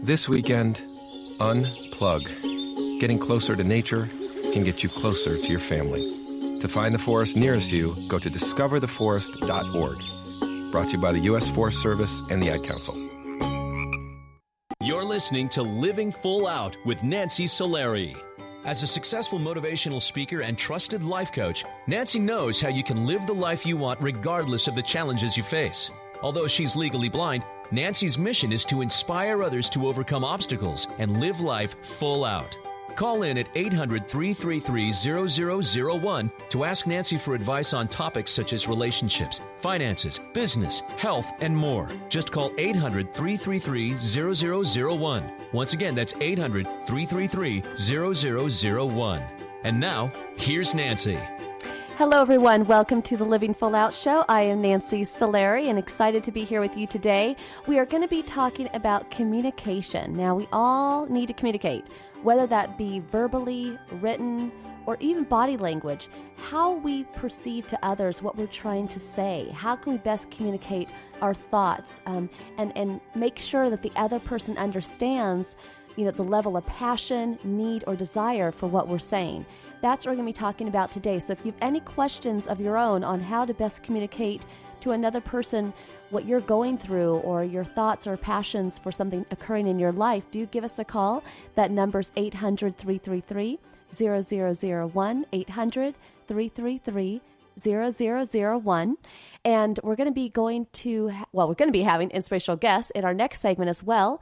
This weekend, unplug. Getting closer to nature can get you closer to your family. To find the forest nearest you, go to discovertheforest.org. Brought to you by the U.S. Forest Service and the Ad Council. You're listening to Living Full Out with Nancy Solari. As a successful motivational speaker and trusted life coach, Nancy knows how you can live the life you want regardless of the challenges you face. Although she's legally blind, Nancy's mission is to inspire others to overcome obstacles and live life full out. Call in at 800-333-0001 to ask Nancy for advice on topics such as relationships, finances, business, health, and more. Just call 800-333-0001. Once again, that's 800-333-0001. And now, here's Nancy. Hello, everyone. Welcome to the Living Full Out Show. I am Nancy Solari and excited to be here with you today. We are going to be talking about communication. Now, we all need to communicate, whether that be verbally, written, or even body language. How we perceive to others what we're trying to say. How can we best communicate our thoughts and make sure that the other person understands the level of passion, need, or desire for what we're saying. That's what we're going to be talking about today. So if you have any questions of your own on how to best communicate to another person what you're going through or your thoughts or passions for something occurring in your life, do give us a call. That number's 800-333-0001, 800-333-0001. And we're going to be having inspirational guests in our next segment as well,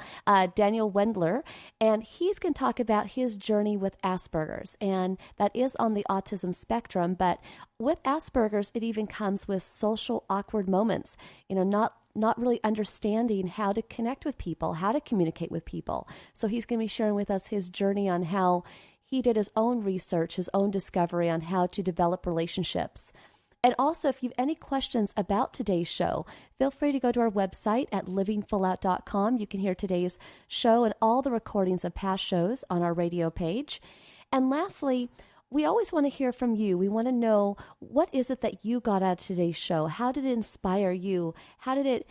Daniel Wendler, and he's going to talk about his journey with Asperger's, and that is on the autism spectrum, but with Asperger's, it even comes with social awkward moments, not really understanding how to connect with people, how to communicate with people. So he's going to be sharing with us his journey on how he did his own research, his own discovery on how to develop relationships. And also, if you have any questions about today's show, feel free to go to our website at livingfullout.com. You can hear today's show and all the recordings of past shows on our radio page. And lastly, we always want to hear from you. We want to know, what is it that you got out of today's show? How did it inspire you? How did it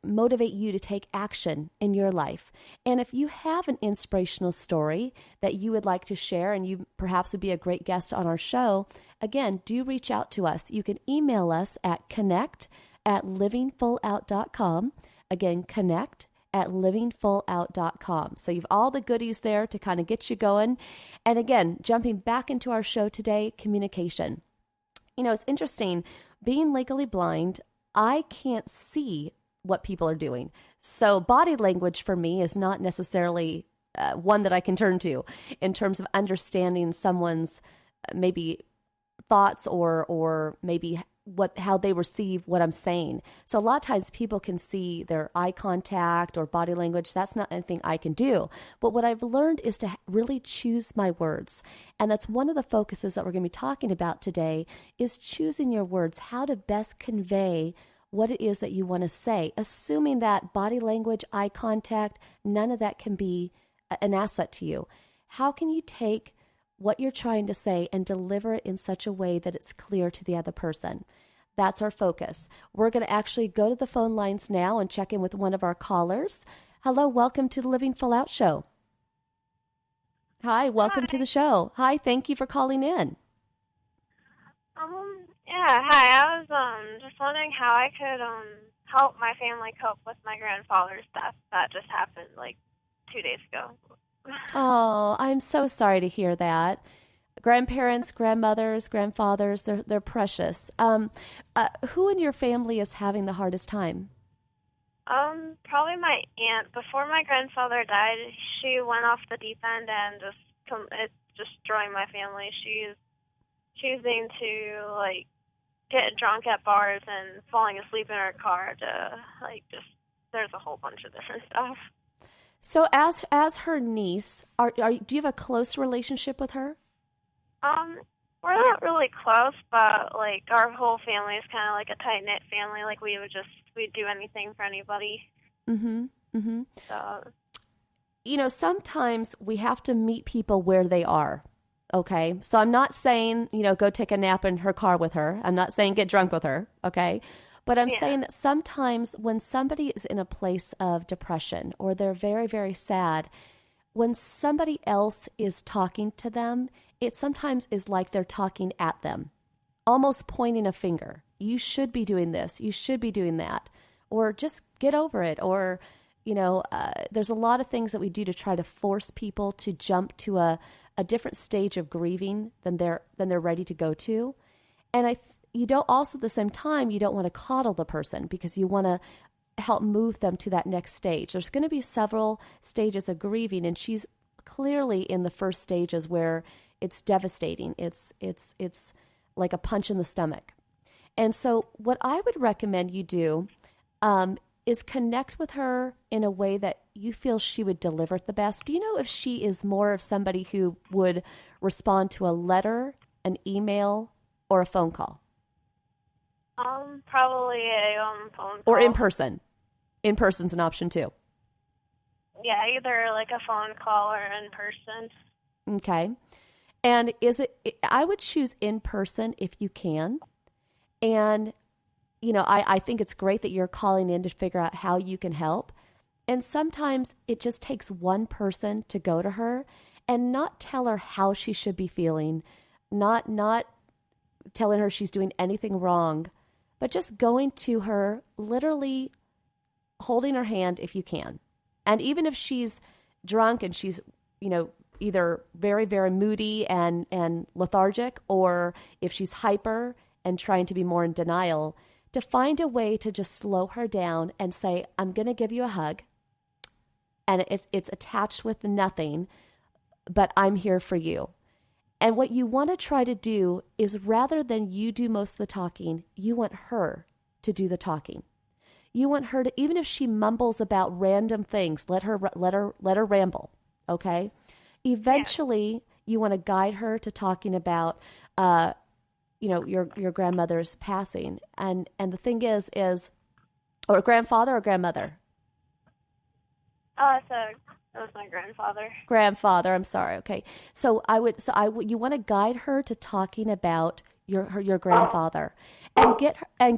motivate you to take action in your life? And if you have an inspirational story that you would like to share and you perhaps would be a great guest on our show, again, do reach out to us. You can email us at connect@livingfullout.com. Again, connect@livingfullout.com. So you have all the goodies there to kind of get you going. And again, jumping back into our show today, communication. It's interesting, being legally blind, I can't see what people are doing. So body language for me is not necessarily one that I can turn to in terms of understanding someone's maybe thoughts or maybe how they receive what I'm saying. So a lot of times people can see their eye contact or body language. That's not anything I can do. But what I've learned is to really choose my words. And that's one of the focuses that we're going to be talking about today, is choosing your words, how to best convey what it is that you want to say, assuming that body language, eye contact, none of that can be an asset to you. How can you take what you're trying to say and deliver it in such a way that it's clear to the other person? That's our focus. We're going to actually go to the phone lines now and check in with one of our callers. Hello, welcome to the Living Full Out Show. Hi, welcome to the show. Hi, thank you for calling in. Yeah, hi. I was just wondering how I could help my family cope with my grandfather's death that just happened like 2 days ago. Oh, I'm so sorry to hear that. Grandparents, grandmothers, grandfathers, they're precious. Who in your family is having the hardest time? Probably my aunt. Before my grandfather died, she went off the deep end and it's destroying my family. She's choosing to get drunk at bars and falling asleep in her car to there's a whole bunch of different stuff. So as her niece, do you have a close relationship with her? We're not really close, but our whole family is kind of like a tight knit family. We'd do anything for anybody. Mm-hmm. Mm-hmm. So, sometimes we have to meet people where they are. Okay, so I'm not saying go take a nap in her car with her. I'm not saying get drunk with her. Okay, But I'm Yeah. saying that sometimes when somebody is in a place of depression or they're very, very sad, when somebody else is talking to them, it sometimes is like they're talking at them, almost pointing a finger. You should be doing this. You should be doing that. Or just get over it. Or, there's a lot of things that we do to try to force people to jump to a different stage of grieving than they're ready to go to. And you don't also at the same time, you don't want to coddle the person because you want to help move them to that next stage. There's going to be several stages of grieving, and she's clearly in the first stages where it's devastating. It's like a punch in the stomach. And so what I would recommend you do is connect with her in a way that you feel she would deliver it the best. Do you know if she is more of somebody who would respond to a letter, an email, or a phone call? Probably a phone call. Or in person. In person's an option too. Yeah, either like a phone call or in person. Okay. And I would choose in person if you can. And, I think it's great that you're calling in to figure out how you can help. And sometimes it just takes one person to go to her and not tell her how she should be feeling, not telling her she's doing anything wrong, but just going to her, literally holding her hand if you can. And even if she's drunk and she's, either very, very moody and lethargic, or if she's hyper and trying to be more in denial, to find a way to just slow her down and say, I'm going to give you a hug. And it's attached with nothing, but I'm here for you. And what you want to try to do is, rather than you do most of the talking, you want her to do the talking. You want her to, even if she mumbles about random things, let her ramble. Okay. Eventually, you want to guide her to talking about, your grandmother's passing, and the thing is, or grandfather or grandmother. It was my grandfather. Grandfather, I'm sorry. Okay, so you want to guide her to talking about your grandfather, and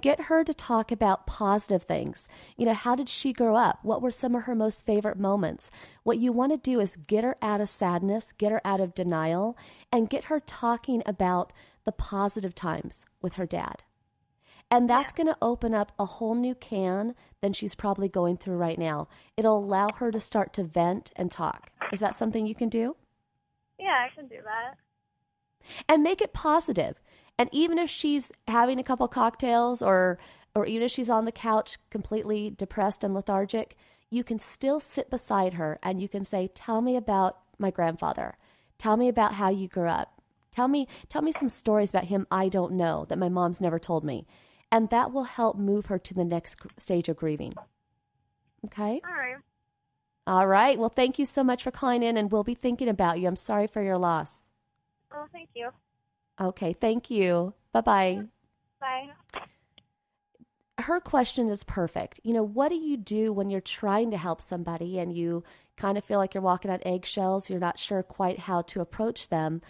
get her to talk about positive things. How did she grow up? What were some of her most favorite moments? What you want to do is get her out of sadness, get her out of denial, and get her talking about the positive times with her dad. And that's going to open up a whole new can than she's probably going through right now. It'll allow her to start to vent and talk. Is that something you can do? Yeah, I can do that. And make it positive. And even if she's having a couple cocktails, or even if she's on the couch completely depressed and lethargic, you can still sit beside her and you can say, tell me about my grandfather. Tell me about how you grew up. Tell me some stories about him I don't know, that my mom's never told me. And that will help move her to the next stage of grieving. Okay? All right. All right. Well, thank you so much for calling in, and we'll be thinking about you. I'm sorry for your loss. Oh, thank you. Okay. Thank you. Bye-bye. Bye. Her question is perfect. What do you do when you're trying to help somebody and you kind of feel like you're walking on eggshells? You're not sure quite how to approach them.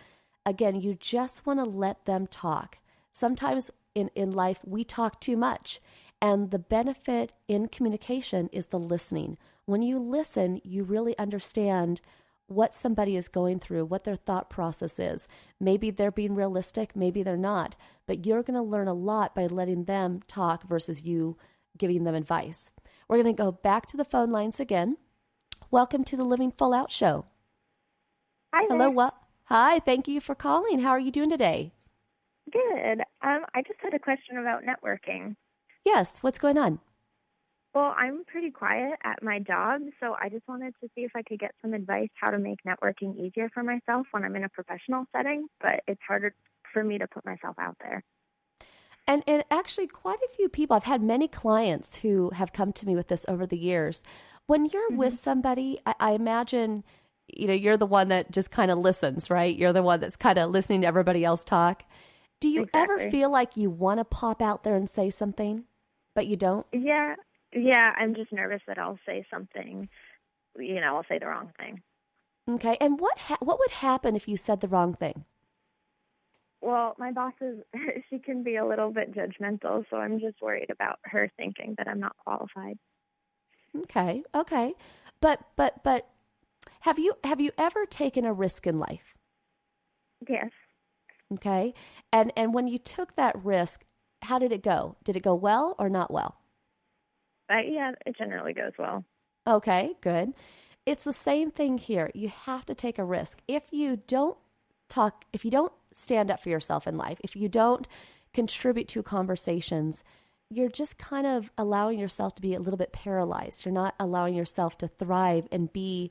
Again, you just want to let them talk. Sometimes in life, we talk too much. And the benefit in communication is the listening. When you listen, you really understand what somebody is going through, what their thought process is. Maybe they're being realistic, maybe they're not. But you're going to learn a lot by letting them talk versus you giving them advice. We're going to go back to the phone lines again. Welcome to the Living Full Out Show. Hi there. Hello. Hi, thank you for calling. How are you doing today? Good. I just had a question about networking. Yes, what's going on? Well, I'm pretty quiet at my job, so I just wanted to see if I could get some advice how to make networking easier for myself when I'm in a professional setting, but it's harder for me to put myself out there. And actually, quite a few people, I've had many clients who have come to me with this over the years. When you're with somebody, I imagine, you're the one that just kind of listens, right? You're the one that's kind of listening to everybody else talk. Do you ever feel like you want to pop out there and say something, but you don't? Yeah, I'm just nervous that I'll say something, I'll say the wrong thing. Okay, and what would happen if you said the wrong thing? Well, my boss she can be a little bit judgmental, so I'm just worried about her thinking that I'm not qualified. Okay. But have you ever taken a risk in life? Yes. Okay. And when you took that risk, how did it go? Did it go well or not well? Yeah, it generally goes well. Okay, good. It's the same thing here. You have to take a risk. If you don't stand up for yourself in life, if you don't contribute to conversations, you're just kind of allowing yourself to be a little bit paralyzed. You're not allowing yourself to thrive and be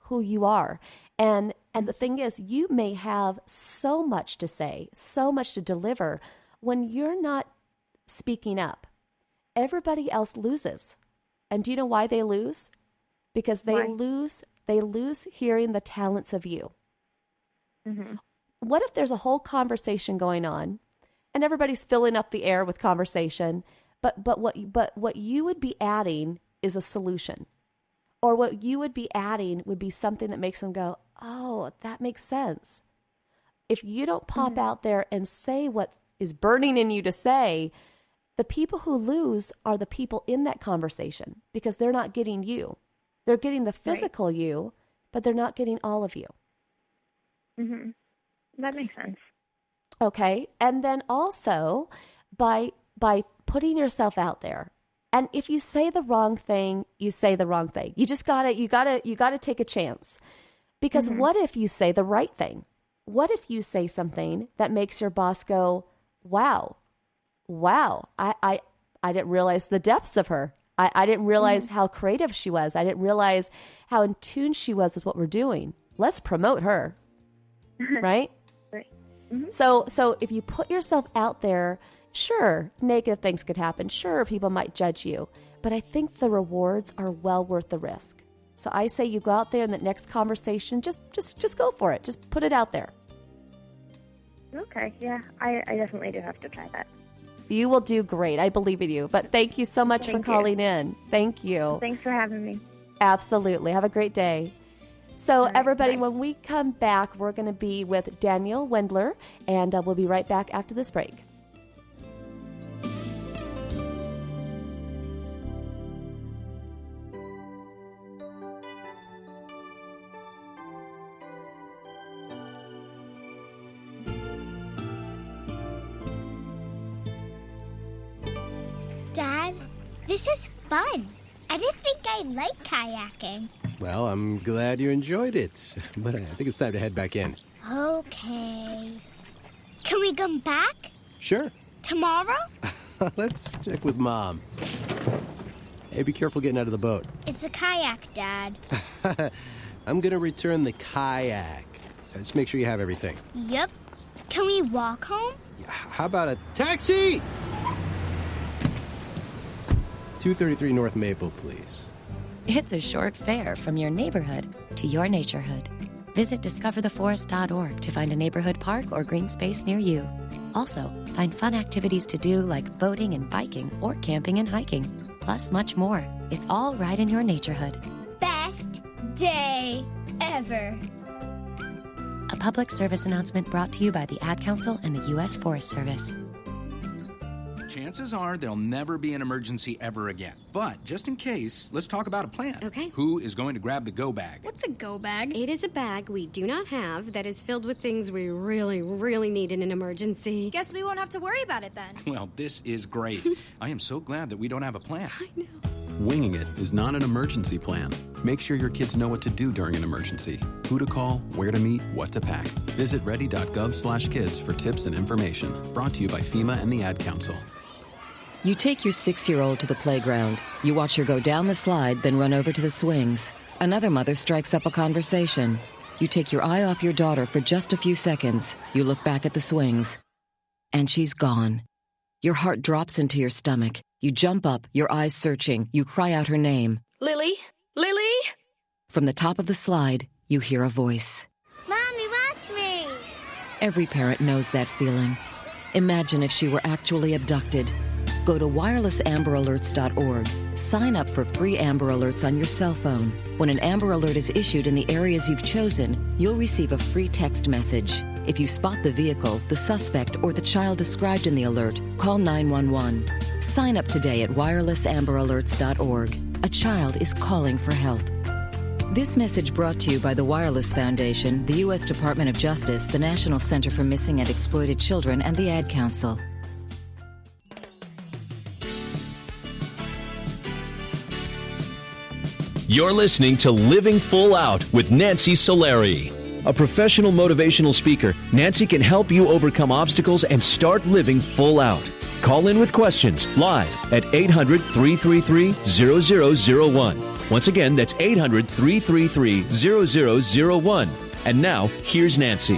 who you are. And the thing is, you may have so much to say, so much to deliver. When you're not speaking up, everybody else loses. And do you know why they lose? Because they lose hearing the talents of you. Mm-hmm. What if there's a whole conversation going on and everybody's filling up the air with conversation, but what you would be adding is a solution? Or what you would be adding would be something that makes them go, oh, that makes sense. If you don't pop out there and say what is burning in you to say, the people who lose are the people in that conversation because they're not getting you. They're getting the physical you, but they're not getting all of you. Mm-hmm. That makes sense. Okay. And then also by putting yourself out there. And if you say the wrong thing, you say the wrong thing. You just gotta take a chance. Because what if you say the right thing? What if you say something that makes your boss go, wow, I didn't realize the depths of her. I didn't realize how creative she was. I didn't realize how in tune she was with what we're doing. Let's promote her. Right? Right. Mm-hmm. So if you put yourself out there, sure, negative things could happen. Sure, people might judge you. But I think the rewards are well worth the risk. So I say you go out there in the next conversation, just go for it. Just put it out there. Okay, yeah, I definitely do have to try that. You will do great. I believe in you. But thank you so much for calling in. Thank you. Thanks for having me. Absolutely. Have a great day. So right, everybody, bye. when we come back, we're going to be with Daniel Wendler, and we'll be right back after this break. Dad, this is fun. I didn't think I'd like kayaking. Well, I'm glad you enjoyed it, but I think it's time to head back in. Okay. Can we come back? Sure. Tomorrow? Let's check with Mom. Hey, be careful getting out of the boat. It's a kayak, Dad. I'm gonna return the kayak. Just make sure you have everything. Yep. Can we walk home? How about a taxi? 233 North Maple, please. It's a short fare from your neighborhood to your naturehood. Visit discovertheforest.org to find a neighborhood park or green space near you. Also, find fun activities to do like boating and biking or camping and hiking, plus much more. It's all right in your naturehood. Best day ever. A public service announcement brought to you by the Ad Council and the U.S. Forest Service. Chances are there'll never be an emergency ever again. But just in case, let's talk about a plan. Okay. Who is going to grab the go bag? What's a go bag? It is a bag we do not have that is filled with things we really, really need in an emergency. Guess we won't have to worry about it then. Well, this is great. I am so glad that we don't have a plan. I know. Winging it is not an emergency plan. Make sure your kids know what to do during an emergency, who to call, where to meet, what to pack. Visit ready.gov/kids for tips and information. Brought to you by FEMA and the Ad Council. You take your 6-year-old to the playground. You watch her go down the slide, then run over to the swings. Another mother strikes up a conversation. You take your eye off your daughter for just a few seconds. You look back at the swings. And she's gone. Your heart drops into your stomach. You jump up, your eyes searching. You cry out her name. Lily? Lily? From the top of the slide, you hear a voice. Mommy, watch me. Every parent knows that feeling. Imagine if she were actually abducted. Go to wirelessamberAlerts.org. Sign up for free Amber Alerts on your cell phone. When an Amber Alert is issued in the areas you've chosen, you'll receive a free text message. If you spot the vehicle, the suspect, or the child described in the alert, call 911. Sign up today at wirelessamber-alerts.org. A child is calling for help. This message brought to you by the Wireless Foundation, the U.S. Department of Justice, the National Center for Missing and Exploited Children, and the Ad Council. You're listening to Living Full Out with Nancy Solari. A professional motivational speaker, Nancy can help you overcome obstacles and start living full out. Call in with questions live at 800-333-0001. Once again, that's 800-333-0001. And now, here's Nancy.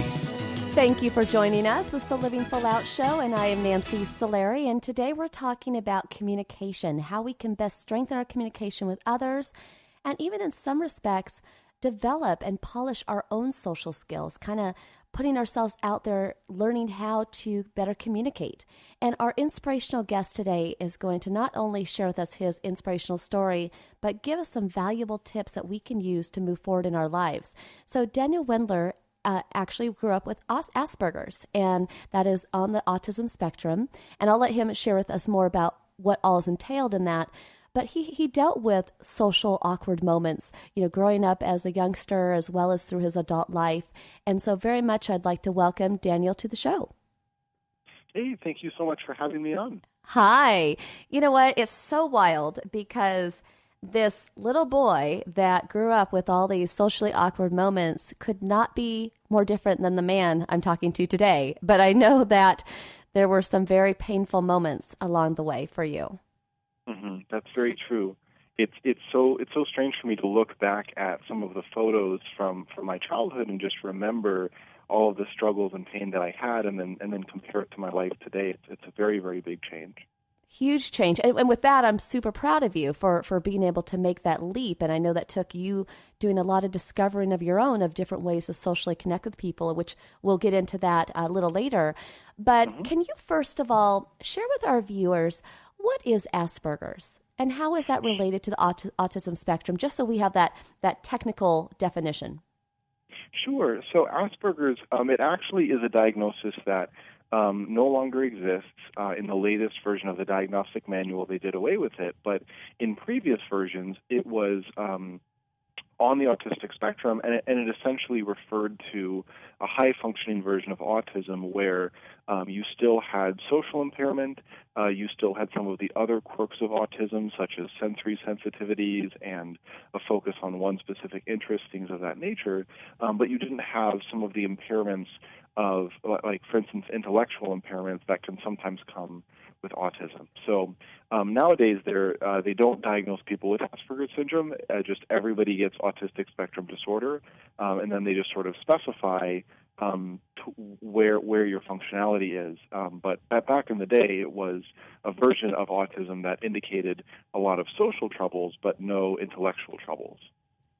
Thank you for joining us. This is the Living Full Out Show, and I am Nancy Solari. And today we're talking about communication, how we can best strengthen our communication with others, and even in some respects, develop and polish our own social skills, kind of putting ourselves out there, learning how to better communicate. And our inspirational guest today is going to not only share with us his inspirational story, but give us some valuable tips that we can use to move forward in our lives. So Daniel Wendler actually grew up with Asperger's, and that is on the autism spectrum. And I'll let him share with us more about what all is entailed in that. But he dealt with social awkward moments, growing up as a youngster as well as through his adult life. And so very much I'd like to welcome Daniel to the show. Hey, thank you so much for having me on. Hi. You know what? It's so wild because this little boy that grew up with all these socially awkward moments could not be more different than the man I'm talking to today. But I know that there were some very painful moments along the way for you. Mm-hmm. That's very true. It's so strange for me to look back at some of the photos from my childhood and just remember all of the struggles and pain that I had, and then compare it to my life today. It's a very, very big change. Huge change. And with that, I'm super proud of you for being able to make that leap. And I know that took you doing a lot of discovering of your own of different ways to socially connect with people, which we'll get into that a little later. But Can you first of all share with our viewers, what is Asperger's and how is that related to the autism spectrum, just so we have that technical definition? Sure. So Asperger's, it actually is a diagnosis that no longer exists. In the latest version of the diagnostic manual, they did away with it. But in previous versions, it was on the autistic spectrum, and it essentially referred to a high-functioning version of autism where you still had social impairment, you still had some of the other quirks of autism, such as sensory sensitivities and a focus on one specific interest, things of that nature, but you didn't have some of the impairments of, like, for instance, intellectual impairments that can sometimes come with autism. So nowadays, they don't diagnose people with Asperger's syndrome. Just everybody gets autistic spectrum disorder, and then they just sort of specify where your functionality is. But back in the day, it was a version of autism that indicated a lot of social troubles, but no intellectual troubles.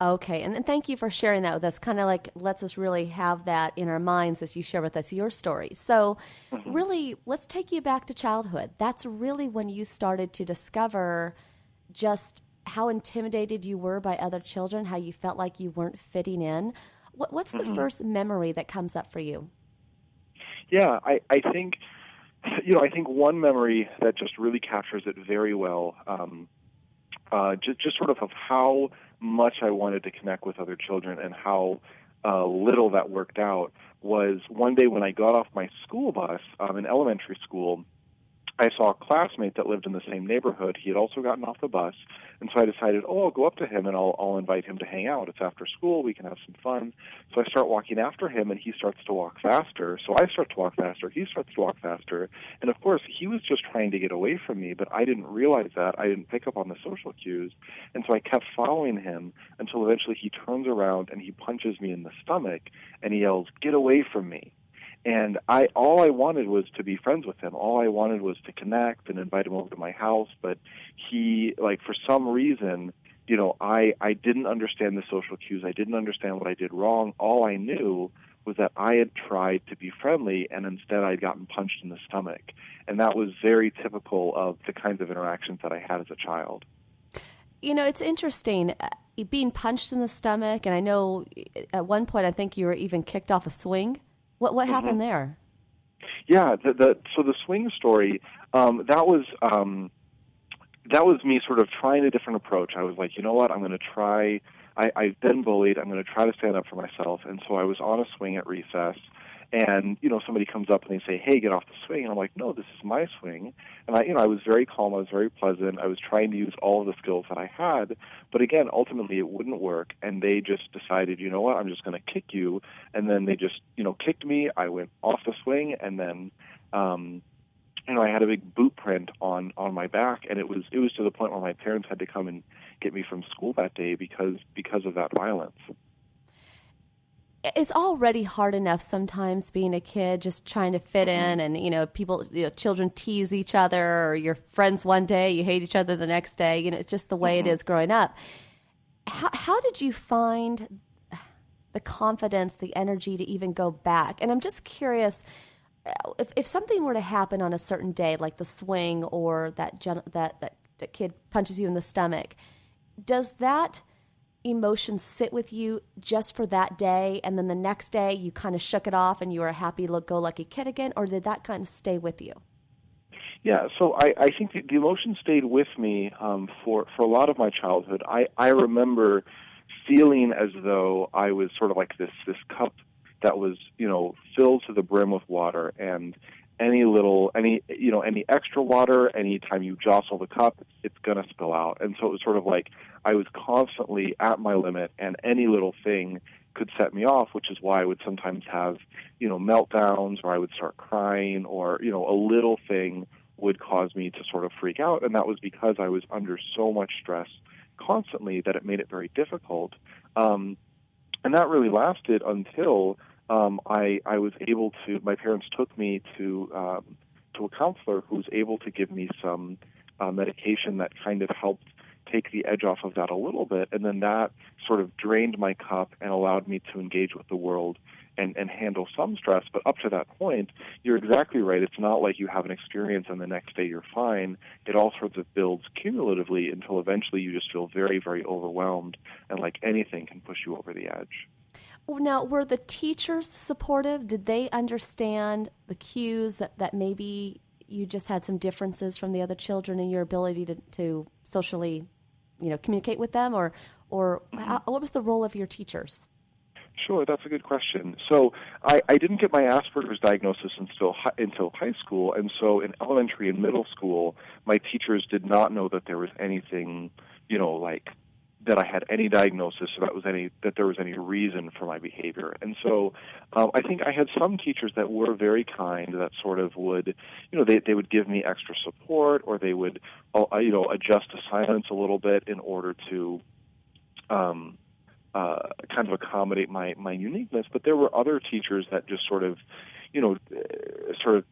Okay, and thank you for sharing that with us. Kind of like lets us really have that in our minds as you share with us your story. So really, let's take you back to childhood. That's really when you started to discover just how intimidated you were by other children, how you felt like you weren't fitting in. What's the first memory that comes up for you? Yeah, I think, I think one memory that just really captures it very well, just sort of how much I wanted to connect with other children and how little that worked out, was one day when I got off my school bus in elementary school. I saw a classmate that lived in the same neighborhood. He had also gotten off the bus, and so I decided, I'll go up to him and I'll invite him to hang out. It's after school. We can have some fun. So I start walking after him, and he starts to walk faster. So I start to walk faster. He starts to walk faster. And, of course, he was just trying to get away from me, but I didn't realize that. I didn't pick up on the social cues. And so I kept following him until eventually he turns around and he punches me in the stomach, and he yells, "Get away from me." And all I wanted was to be friends with him. All I wanted was to connect and invite him over to my house. But he, for some reason, I didn't understand the social cues. I didn't understand what I did wrong. All I knew was that I had tried to be friendly, and instead I'd gotten punched in the stomach. And that was very typical of the kinds of interactions that I had as a child. It's interesting, being punched in the stomach, and I know at one point I think you were even kicked off a swing. What happened there? Yeah, so the swing story, that was me sort of trying a different approach. I was like, you know what, I'm going to try. I've been bullied. I'm going to try to stand up for myself. And so I was on a swing at recess, and somebody comes up and they say, "Hey, get off the swing." And I'm like, "No, this is my swing." And I was very calm. I was very pleasant. I was trying to use all of the skills that I had, but again, ultimately, it wouldn't work. And they just decided, you know what, I'm just going to kick you. And then they just, kicked me. I went off the swing, and then, I had a big boot print on my back, and it was to the point where my parents had to come and get me from school that day because of that violence. It's already hard enough sometimes being a kid, just trying to fit in, and children tease each other, or you're friends one day, you hate each other the next day. It's just the way it is growing up. How did you find the confidence, the energy to even go back? And I'm just curious, if something were to happen on a certain day, like the swing, or that kid punches you in the stomach, does that emotion sit with you just for that day, and then the next day you kind of shook it off and you were a happy-go-lucky kid again, or did that kind of stay with you? Yeah, so I think the emotion stayed with me for a lot of my childhood. I remember feeling as though I was sort of like this cup that was, filled to the brim with water, and any extra water, anytime you jostle the cup, it's going to spill out. And so it was sort of like I was constantly at my limit, and any little thing could set me off, which is why I would sometimes have, meltdowns, or I would start crying, or, a little thing would cause me to sort of freak out. And that was because I was under so much stress constantly that it made it very difficult. And that really lasted until I was able to, my parents took me to a counselor who was able to give me some medication that kind of helped take the edge off of that a little bit, and then that sort of drained my cup and allowed me to engage with the world and handle some stress. But up to that point, you're exactly right. It's not like you have an experience and the next day you're fine. It all sorts of builds cumulatively until eventually you just feel very, very overwhelmed, and like anything can push you over the edge. Now, were the teachers supportive? Did they understand the cues that maybe you just had some differences from the other children in your ability to socially, communicate with them? Or what was the role of your teachers? Sure, that's a good question. So I didn't get my Asperger's diagnosis until high school, and so in elementary and middle school, my teachers did not know that there was anything, that I had any diagnosis, or that there was any reason for my behavior. And so I think I had some teachers that were very kind, that sort of would, they would give me extra support, or they would, adjust assignments a little bit in order to kind of accommodate my uniqueness. But there were other teachers that just sort of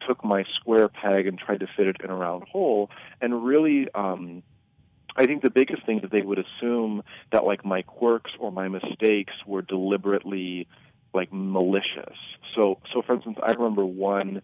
took my square peg and tried to fit it in a round hole, and really, I think the biggest thing that they would assume that like my quirks or my mistakes were deliberately like malicious. So for instance, I remember one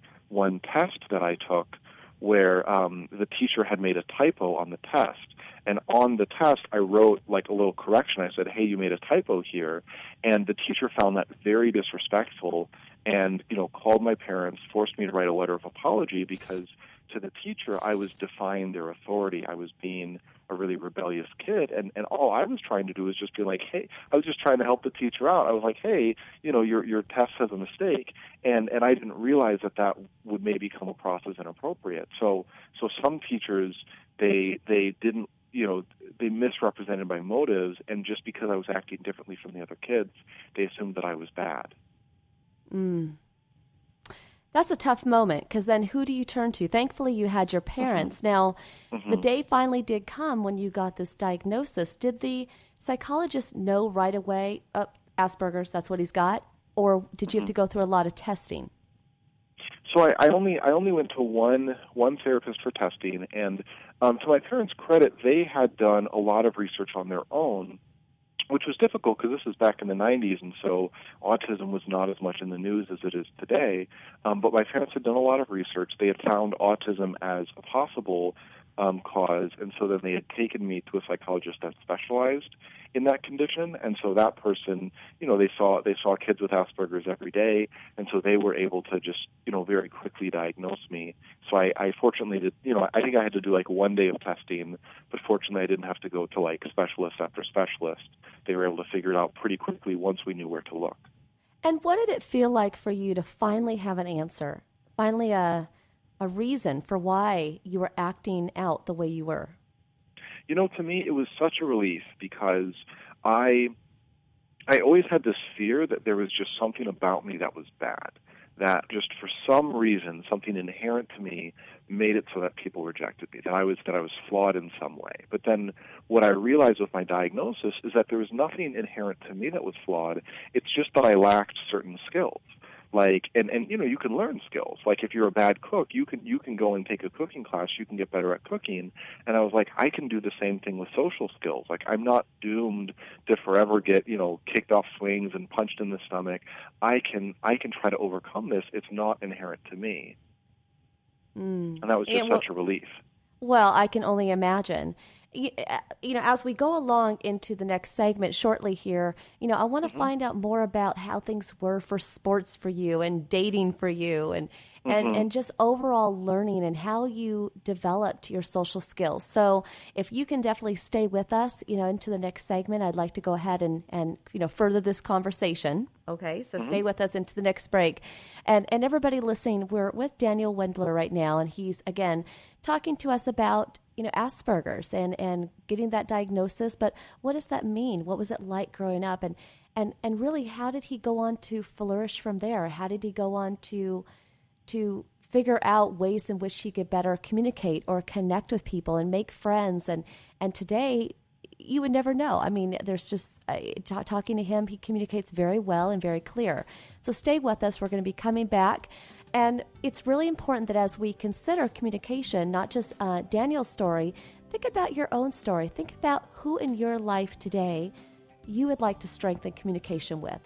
test that I took where the teacher had made a typo on the test. And on the test, I wrote like a little correction. I said, "Hey, you made a typo here." And the teacher found that very disrespectful, and called my parents, forced me to write a letter of apology, because to the teacher, I was defying their authority. I was being a really rebellious kid, and all I was trying to do was just be like, hey, I was just trying to help the teacher out. I was like, hey, your test has a mistake, and I didn't realize that would maybe come across as inappropriate. So some teachers, they didn't, they misrepresented my motives, and just because I was acting differently from the other kids, they assumed that I was bad. That's a tough moment, because then who do you turn to? Thankfully, you had your parents. Now, the day finally did come when you got this diagnosis. Did the psychologist know right away, Asperger's, that's what he's got? Or did you have to go through a lot of testing? So I only went to one therapist for testing, and to my parents' credit, they had done a lot of research on their own, which was difficult because this was back in the 90s, and so autism was not as much in the news as it is today. But my parents had done a lot of research. They had found autism as a possible cause, and so then they had taken me to a psychologist that specialized in that condition, and so that person, they saw kids with Asperger's every day, and so they were able to just, very quickly diagnose me. So I fortunately did, I think I had to do like 1 day of testing, but fortunately I didn't have to go to like specialist after specialist. They were able to figure it out pretty quickly once we knew where to look. And what did it feel like for you to finally have an answer, finally a reason for why you were acting out the way you were? To me, it was such a relief because I always had this fear that there was just something about me that was bad, that just for some reason, something inherent to me made it so that people rejected me, that I was flawed in some way. But then what I realized with my diagnosis is that there was nothing inherent to me that was flawed. It's just that I lacked certain skills. Like, and you can learn skills. Like, if you're a bad cook, you can go and take a cooking class. You can get better at cooking. And I was like, I can do the same thing with social skills. Like, I'm not doomed to forever get, kicked off swings and punched in the stomach. I can try to overcome this. It's not inherent to me. And that was just such a relief. Well, I can only imagine. As we go along into the next segment shortly here, I want to find out more about how things were for sports for you and dating for you and just overall learning and how you developed your social skills. So if you can definitely stay with us, into the next segment, I'd like to go ahead and further this conversation. Okay, so stay with us into the next break. And everybody listening, we're with Daniel Wendler right now, and he's, again, talking to us about Asperger's and getting that diagnosis. But what does that mean? What was it like growing up? And really, how did he go on to flourish from there? How did he go on to figure out ways in which he could better communicate or connect with people and make friends? And today, you would never know. I mean, there's just talking to him, he communicates very well and very clear. So stay with us. We're going to be coming back. And it's really important that as we consider communication, not just Daniel's story, think about your own story. Think about who in your life today you would like to strengthen communication with.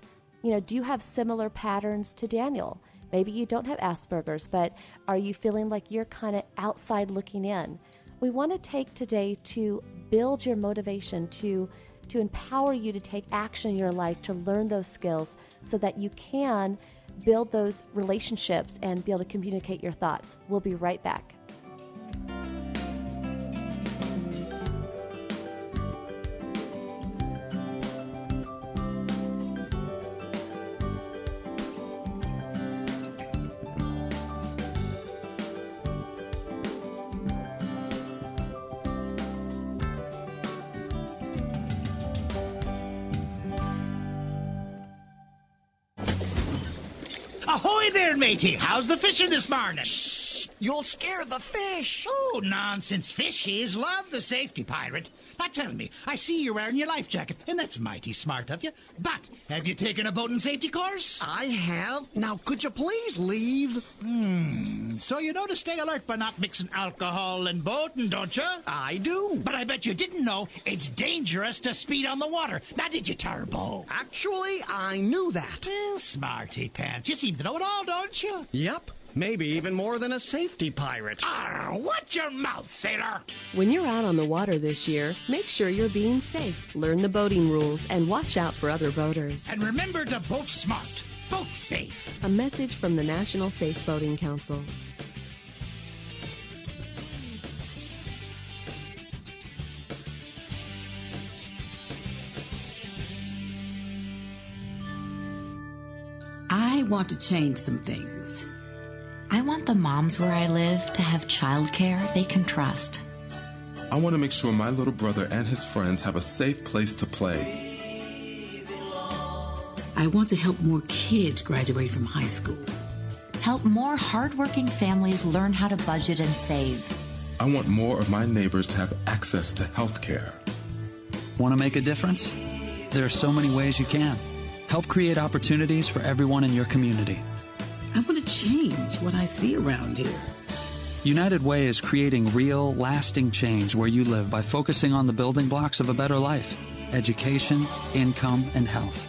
Do you have similar patterns to Daniel? Maybe you don't have Asperger's, but are you feeling like you're kind of outside looking in? We want to take today to build your motivation, to empower you to take action in your life, to learn those skills so that you can build those relationships and be able to communicate your thoughts. We'll be right back. Ahoy there, matey. How's the fishing this morning? Shh! You'll scare the fish. Oh, nonsense. Fishies love the safety pirate. Now tell me, I see you're wearing your life jacket, and that's mighty smart of you. But have you taken a boating safety course? I have. Now, could you please leave? So you know to stay alert by not mixing alcohol and boating, don't you? I do. But I bet you didn't know it's dangerous to speed on the water. Now, did you, Turbo? Actually, I knew that. Well, smarty pants. You seem to know it all, don't you? Yep. Maybe even more than a safety pirate. Watch your mouth, sailor! When you're out on the water this year, make sure you're being safe. Learn the boating rules and watch out for other boaters. And remember to boat smart. Boat safe. A message from the National Safe Boating Council. I want to change some things. I want the moms where I live to have childcare they can trust. I want to make sure my little brother and his friends have a safe place to play. I want to help more kids graduate from high school. Help more hardworking families learn how to budget and save. I want more of my neighbors to have access to health care. Want to make a difference? There are so many ways you can. Help create opportunities for everyone in your community. I want to change what I see around here. United Way is creating real, lasting change where you live by focusing on the building blocks of a better life: education, income, and health.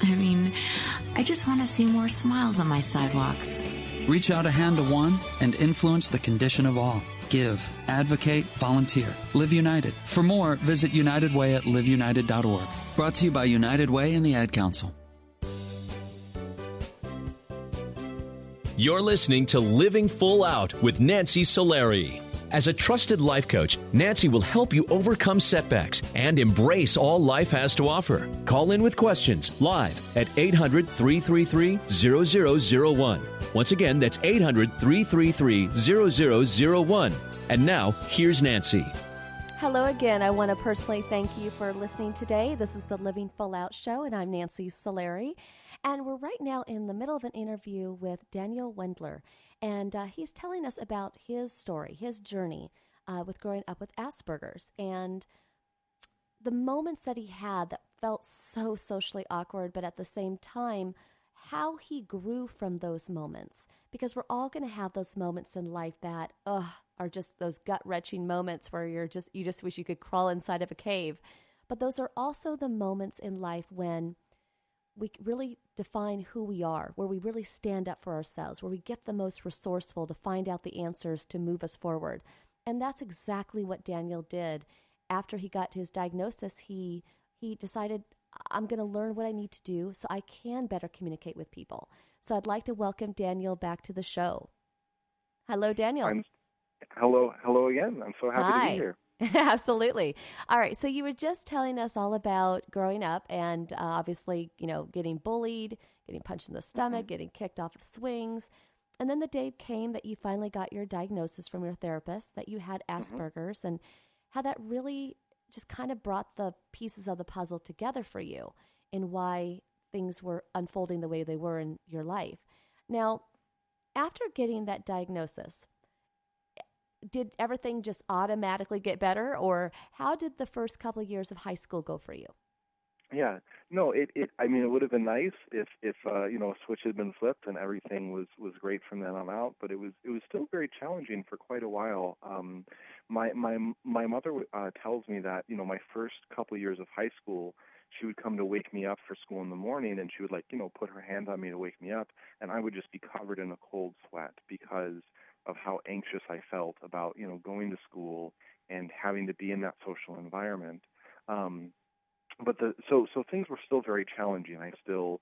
I just want to see more smiles on my sidewalks. Reach out a hand to one and influence the condition of all. give, advocate, volunteer. Live United. For more, visit United Way at liveunited.org. Brought to you by United Way and the Ad Council. You're listening to Living Full Out with Nancy Solari. As a trusted life coach, Nancy will help you overcome setbacks and embrace all life has to offer. Call in with questions live at 800-333-0001. Once again, that's 800-333-0001. And now, here's Nancy. Hello again. I want to personally thank you for listening today. This is the Living Full Out Show, and I'm Nancy Solari. And we're right now in the middle of an interview with Daniel Wendler. And he's telling us about his story, his journey with growing up with Asperger's. And the moments that he had that felt so socially awkward, but at the same time, how he grew from those moments. Because we're all going to have those moments in life that are just those gut-wrenching moments where you just wish you could crawl inside of a cave. But those are also the moments in life when we really define who we are, where we really stand up for ourselves, where we get the most resourceful to find out the answers to move us forward. And that's exactly what Daniel did. After he got his diagnosis, he decided, I'm going to learn what I need to do so I can better communicate with people. So I'd like to welcome Daniel back to the show. Hello, Daniel. Hello again. I'm so happy to be here. Absolutely. All right. So you were just telling us all about growing up and obviously, getting bullied, getting punched in the stomach, getting kicked off of swings. And then the day came that you finally got your diagnosis from your therapist that you had Asperger's and how that really just kind of brought the pieces of the puzzle together for you and why things were unfolding the way they were in your life. Now, after getting that diagnosis, did everything just automatically get better, or how did the first couple of years of high school go for you? Yeah, no, it would have been nice if a switch had been flipped and everything was great from then on out, but it was still very challenging for quite a while. My mother tells me that, my first couple of years of high school, she would come to wake me up for school in the morning, and she would put her hand on me to wake me up, and I would just be covered in a cold sweat because of how anxious I felt about, going to school and having to be in that social environment. So things were still very challenging. I still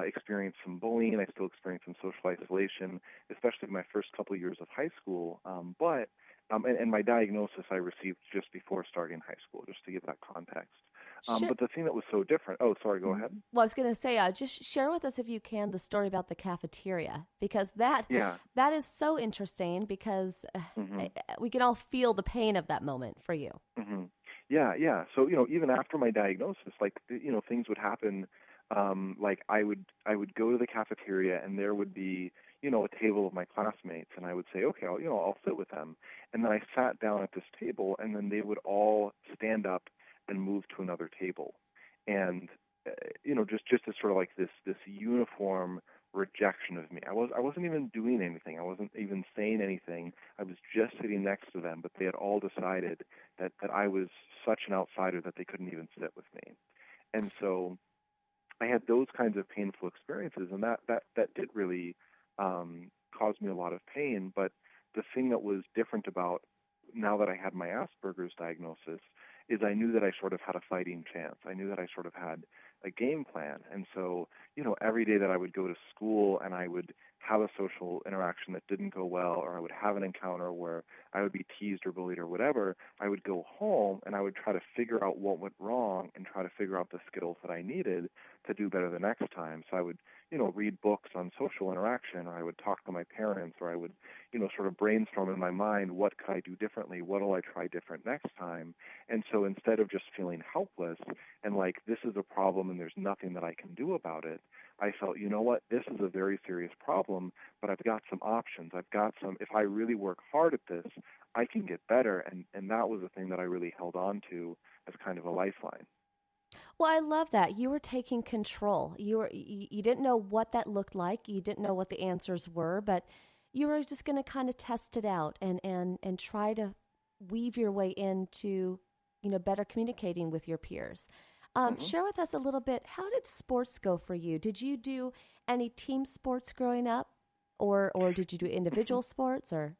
experienced some bullying. I still experienced some social isolation, especially in my first couple of years of high school. But my diagnosis I received just before starting high school, just to give that context. But the thing that was so different... Oh, sorry, go ahead. Well, I was going to say, just share with us, if you can, the story about the cafeteria, because that is so interesting because we can all feel the pain of that moment for you. Mm-hmm. Yeah. So, even after my diagnosis, things would happen. I would go to the cafeteria and there would be, a table of my classmates, and I would say, okay, I'll sit with them. And then I sat down at this table, and then they would all stand up and move to another table. And, just as sort of this uniform rejection of me. I wasn't even doing anything. I wasn't even saying anything. I was just sitting next to them, but they had all decided that I was such an outsider that they couldn't even sit with me. And so I had those kinds of painful experiences, and that did really cause me a lot of pain. But the thing that was different about now that I had my Asperger's diagnosis is I knew that I sort of had a fighting chance. I knew that I sort of had a game plan. And so, every day that I would go to school and I would have a social interaction that didn't go well, or I would have an encounter where I would be teased or bullied or whatever, I would go home and I would try to figure out what went wrong and try to figure out the skills that I needed to do better the next time. So I would, read books on social interaction, or I would talk to my parents, or I would, sort of brainstorm in my mind, what could I do differently? What will I try different next time? And so instead of just feeling helpless and this is a problem and there's nothing that I can do about it, I felt, you know what, this is a very serious problem, but I've got some options. I've got some, if I really work hard at this, I can get better. And that was the thing that I really held on to as kind of a lifeline. Well, I love that. You were taking control. You didn't know what that looked like. You didn't know what the answers were, but you were just going to kind of test it out and try to weave your way into, better communicating with your peers. Share with us a little bit, how did sports go for you? Did you do any team sports growing up, or did you do individual sports? Or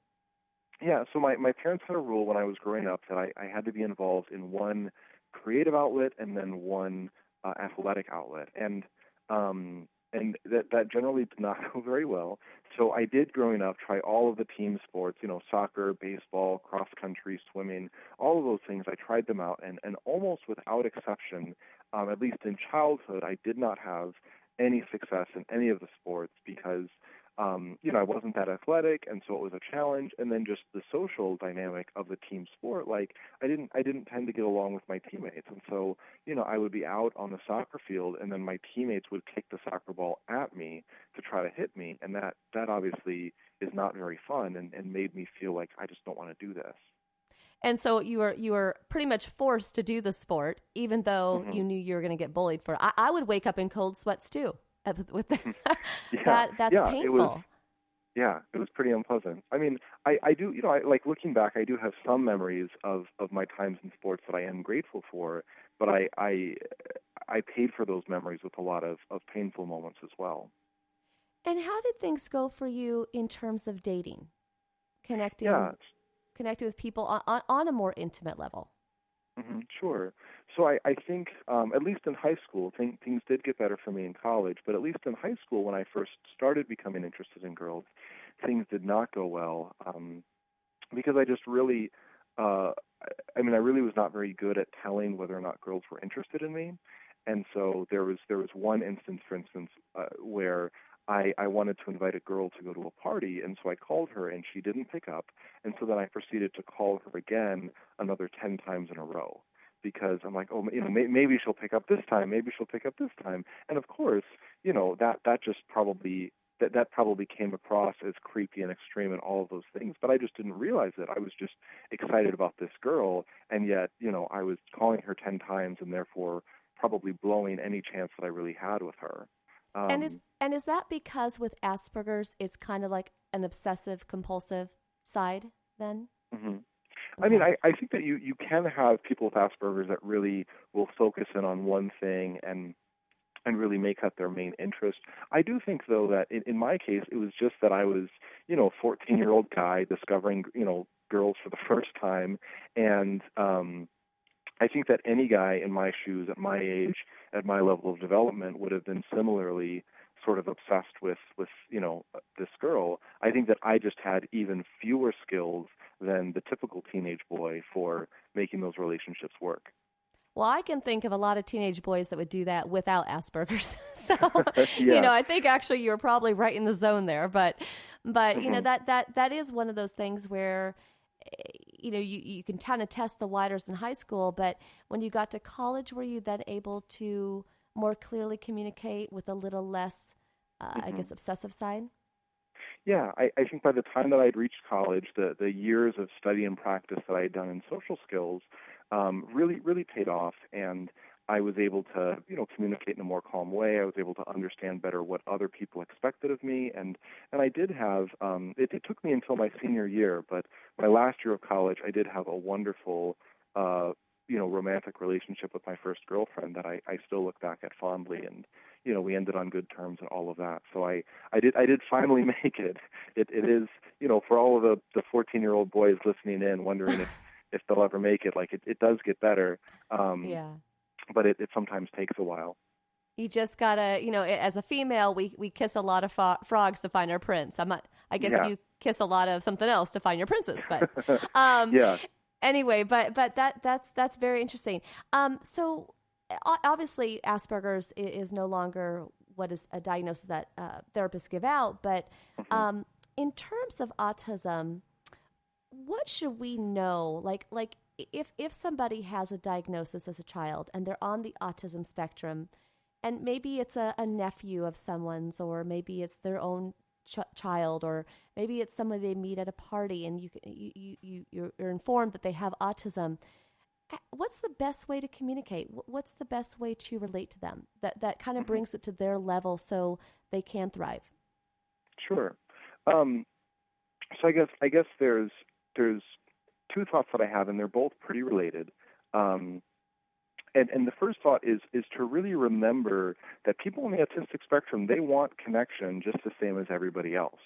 Yeah, so my parents had a rule when I was growing up that I had to be involved in one creative outlet and then one athletic outlet, and that generally did not go very well. So I did, growing up, try all of the team sports, soccer, baseball, cross country, swimming, all of those things. I tried them out, and almost without exception, at least in childhood, I did not have any success in any of the sports because I wasn't that athletic, and so it was a challenge. And then just the social dynamic of the team sport, like I didn't tend to get along with my teammates, and so I would be out on the soccer field, and then my teammates would kick the soccer ball at me to try to hit me, and that obviously is not very fun, and made me feel like I just don't want to do this. And so you were pretty much forced to do the sport, even though you knew you were going to get bullied for it. I would wake up in cold sweats too. With that's painful. It was pretty unpleasant. I mean, I do, like looking back, I do have some memories of my times in sports that I am grateful for, but I paid for those memories with a lot of painful moments as well. And how did things go for you in terms of dating, connecting with people on a more intimate level? Mm-hmm, sure. So I think, at least in high school, things did get better for me in college, but at least in high school, when I first started becoming interested in girls, things did not go well, because I just really, I really was not very good at telling whether or not girls were interested in me. And so there was one instance, for instance, where I wanted to invite a girl to go to a party, and so I called her, and she didn't pick up, and so then I proceeded to call her again another 10 times in a row, because I'm like, maybe she'll pick up this time, and of course, that just probably that probably came across as creepy and extreme and all of those things, but I just didn't realize it. I was just excited about this girl, and yet, I was calling her 10 times, and therefore probably blowing any chance that I really had with her. And is that because with Asperger's, it's kind of like an obsessive compulsive side then? Mm-hmm. Okay. I mean, I think that you can have people with Asperger's that really will focus in on one thing and really make that their main interest. I do think, though, that in my case, it was just that I was, a 14-year-old guy discovering, girls for the first time, and I think that any guy in my shoes, at my age, at my level of development, would have been similarly sort of obsessed with this girl. I think that I just had even fewer skills than the typical teenage boy for making those relationships work. Well, I can think of a lot of teenage boys that would do that without Asperger's. So, Yeah. I think actually you were probably right in the zone there. But that is one of those things where you can kind of test the waters in high school, but when you got to college, were you then able to more clearly communicate with a little less, I guess, obsessive side? Yeah, I think by the time that I'd reached college, the years of study and practice that I had done in social skills really paid off, and I was able to, communicate in a more calm way. I was able to understand better what other people expected of me, and I did have, it took me until my senior year, but my last year of college, I did have a wonderful, romantic relationship with my first girlfriend that I still look back at fondly, and, we ended on good terms and all of that. So I did finally make it. It is, for all of the 14-year-old boys listening in, wondering if they'll ever make it, like it does get better. Yeah. But it sometimes takes a while. You just gotta, as a female, we kiss a lot of frogs to find our prince. I guess you kiss a lot of something else to find your princess. But yeah. Anyway, but that's very interesting. So obviously, Asperger's is no longer what is a diagnosis that therapists give out. But in terms of autism, what should we know? Like if somebody has a diagnosis as a child and they're on the autism spectrum, and maybe it's a nephew of someone's, or maybe it's their own child, or maybe it's somebody they meet at a party, and you're informed that they have autism. What's the best way to communicate? What's the best way to relate to them that kind of brings it to their level so they can thrive? Sure. So I guess there's two thoughts that I have, and they're both pretty related. And the first thought is to really remember that people on the autistic spectrum, they want connection just the same as everybody else.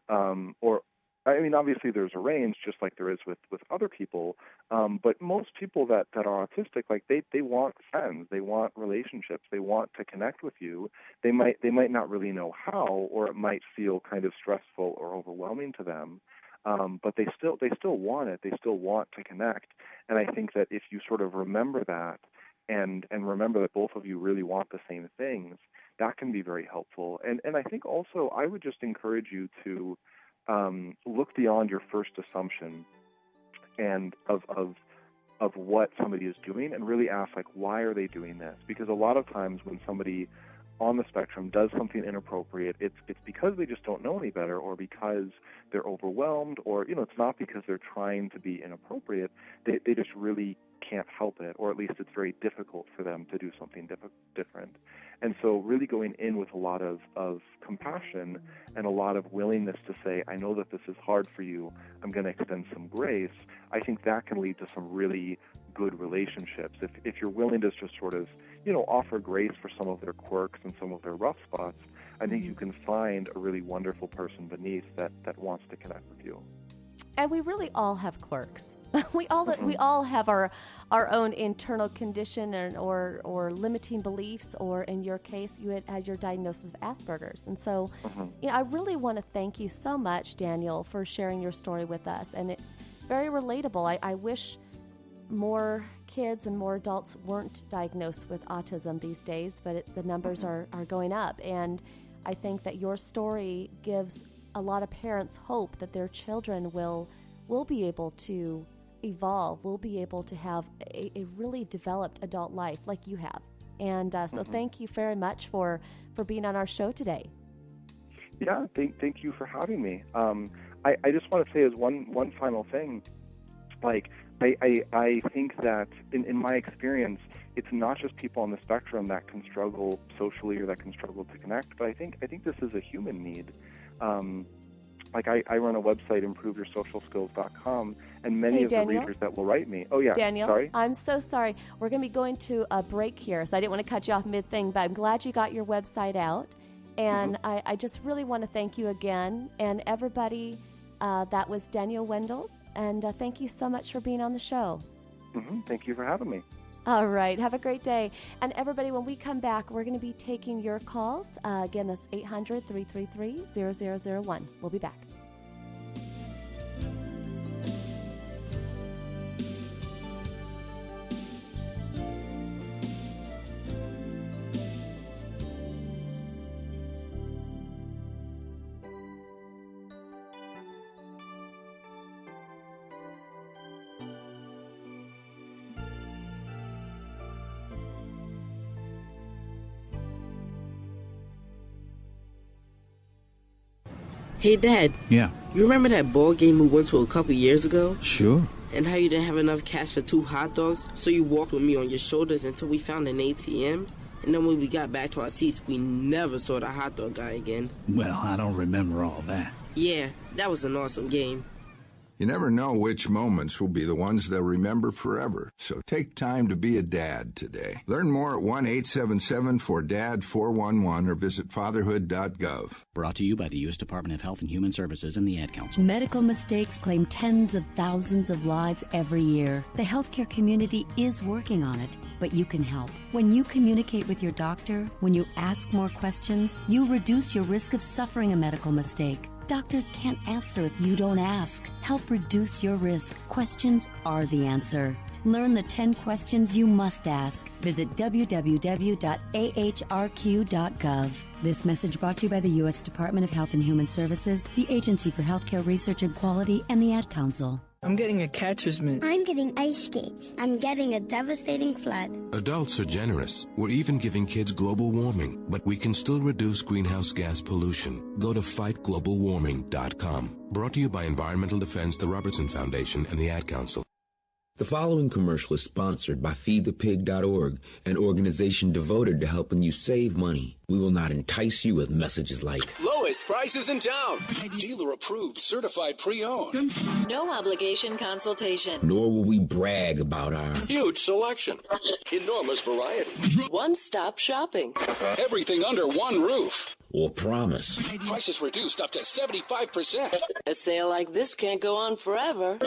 Or I mean, obviously there's a range, just like there is with other people. But most people that are autistic, like they want friends, they want relationships, they want to connect with you. They might not really know how, or it might feel kind of stressful or overwhelming to them. But they still want it. They still want to connect. And I think that if you sort of remember that, and remember that both of you really want the same things, that can be very helpful. And I think also I would just encourage you to look beyond your first assumption and of what somebody is doing, and really ask, like, why are they doing this? Because a lot of times when somebody on the spectrum does something inappropriate, it's because they just don't know any better, or because they're overwhelmed, or it's not because they're trying to be inappropriate. They just really can't help it, or at least it's very difficult for them to do something different. And so really going in with a lot of compassion and a lot of willingness to say, I know that this is hard for you, I'm going to extend some grace, I think that can lead to some really good relationships. If you're willing to just sort of, offer grace for some of their quirks and some of their rough spots, I think you can find a really wonderful person beneath that wants to connect with you. And we really all have quirks. We all have our own internal condition or limiting beliefs, or in your case, you had your diagnosis of Asperger's. And so, I really want to thank you so much, Daniel, for sharing your story with us. And it's very relatable. I wish more kids and more adults weren't diagnosed with autism these days, but the numbers are going up. And I think that your story gives a lot of parents hope that their children will be able to evolve, will be able to have a really developed adult life like you have. And so thank you very much for being on our show today. Yeah, thank you for having me. I just want to say as one final thing, like, I think that in my experience, it's not just people on the spectrum that can struggle socially or that can struggle to connect, but I think this is a human need. Like I run a website, improveyoursocialskills.com, and many of the readers that will write me. Oh, yeah. Daniel, sorry? I'm so sorry. We're going to be going to a break here, so I didn't want to cut you off mid-thing, but I'm glad you got your website out. And I just really want to thank you again. And everybody, that was Daniel Wendell. And thank you so much for being on the show. Thank you for having me. All right. Have a great day. And everybody, when we come back, we're going to be taking your calls. Again, that's 800-333-0001. We'll be back. Hey, Dad. Yeah. You remember that ball game we went to a couple years ago? Sure. And how you didn't have enough cash for 2 hot dogs, so you walked with me on your shoulders until we found an ATM? And then when we got back to our seats, we never saw the hot dog guy again. Well, I don't remember all that. Yeah, that was an awesome game. You never know which moments will be the ones they'll remember forever, so take time to be a dad today. Learn more at 1-877-4DAD-411 or visit fatherhood.gov. Brought to you by the U.S. Department of Health and Human Services and the Ad Council. Medical mistakes claim tens of thousands of lives every year. The healthcare community is working on it, but you can help. When you communicate with your doctor, when you ask more questions, you reduce your risk of suffering a medical mistake. Doctors can't answer if you don't ask. Help reduce your risk. Questions are the answer. Learn the 10 questions you must ask. Visit www.ahrq.gov. This message brought to you by the U.S. Department of Health and Human Services, the Agency for Healthcare Research and Quality, and the Ad Council. I'm getting a catcher's mitt. I'm getting ice skates. I'm getting a devastating flood. Adults are generous. We're even giving kids global warming, but we can still reduce greenhouse gas pollution. Go to fightglobalwarming.com. Brought to you by Environmental Defense, the Robertson Foundation, and the Ad Council. The following commercial is sponsored by FeedThePig.org, an organization devoted to helping you save money. We will not entice you with messages like lowest prices in town, dealer approved, certified pre-owned, no obligation consultation, nor will we brag about our huge selection, enormous variety, one-stop shopping, everything under one roof. or promise. Prices reduced up to 75%. A sale like this can't go on forever.